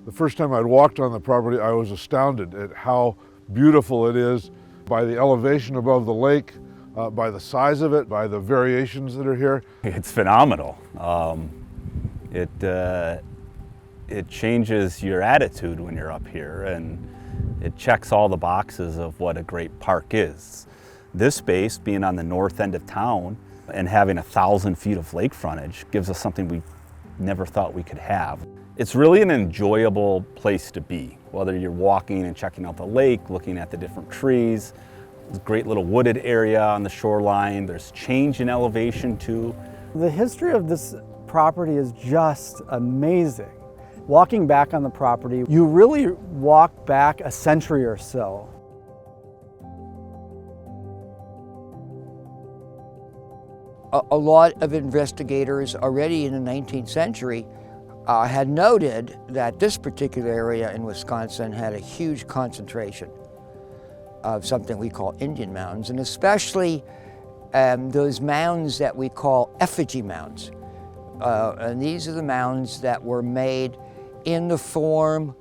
The first time I'd walked on the property, I was astounded at how beautiful it is by the elevation above the lake, by the size of it, by the variations that are here. It's phenomenal. It changes your attitude when you're up here, and it checks all the boxes of what a great park is. This space, being on the north end of town and having 1,000 feet of lake frontage, gives us something we never thought we could have. It's really an enjoyable place to be, whether you're walking and checking out the lake, looking at the different trees. There's a great little wooded area on the shoreline. There's change in elevation too. The history of this property is just amazing. Walking back on the property, you really walk back a century or so. A lot of investigators already in the 19th century had noted that this particular area in Wisconsin had a huge concentration of something we call Indian mounds, and especially those mounds that we call effigy mounds. And these are the mounds that were made in the form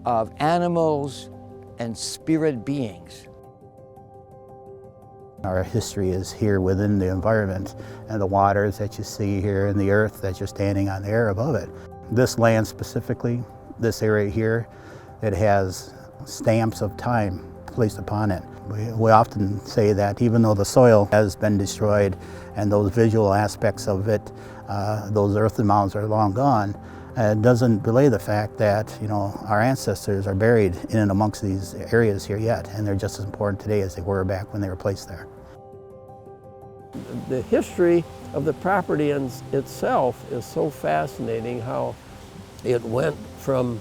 of animals and spirit beings. Our history is here within the environment and the waters that you see here and the earth that you're standing on the air above it. This land specifically, this area here, it has stamps of time placed upon it. We often say that even though the soil has been destroyed and those visual aspects of it, those earthen mounds are long gone, it doesn't belay the fact that, you know, our ancestors are buried in and amongst these areas here yet, and they're just as important today as they were back when they were placed there. The history of the property itself is so fascinating, how it went from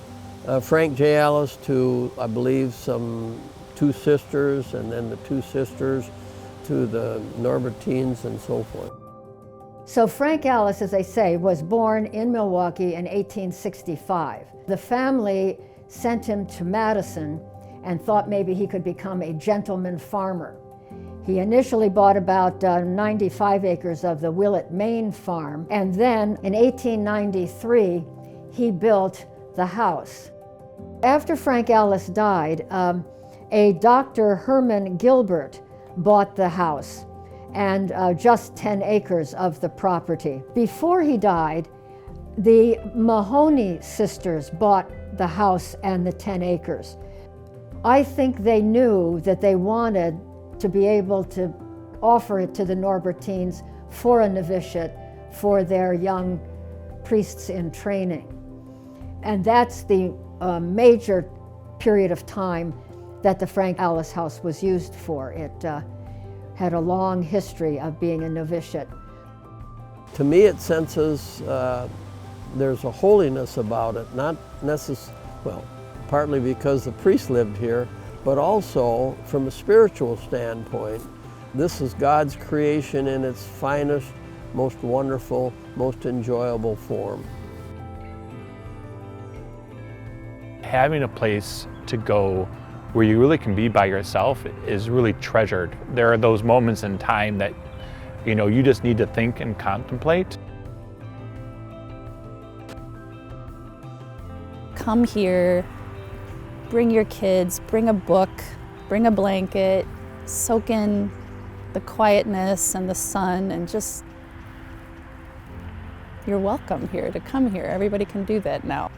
Frank J. Ellis to, I believe, some two sisters, and then the two sisters to the Norbertines and so forth. So Frank Ellis, as I say, was born in Milwaukee in 1865. The family sent him to Madison and thought maybe he could become a gentleman farmer. He initially bought about 95 acres of the Willett, Maine farm, and then in 1893, he built the house. After Frank Ellis died, a Dr. Herman Gilbert bought the house and just 10 acres of the property. Before he died, the Mahoney sisters bought the house and the 10 acres. I think they knew that they wanted to be able to offer it to the Norbertines for a novitiate for their young priests in training. And that's the major period of time that the Frank Ellis house was used for. It had a long history of being a novitiate. To me, it senses there's a holiness about it, not necessarily, well, partly because the priest lived here, but also from a spiritual standpoint. This is God's creation in its finest, most wonderful, most enjoyable form. Having a place to go where you really can be by yourself is really treasured. There are those moments in time that, you know, you just need to think and contemplate. Come here, bring your kids, bring a book, bring a blanket, soak in the quietness and the sun, and just, you're welcome here to come here. Everybody can do that now.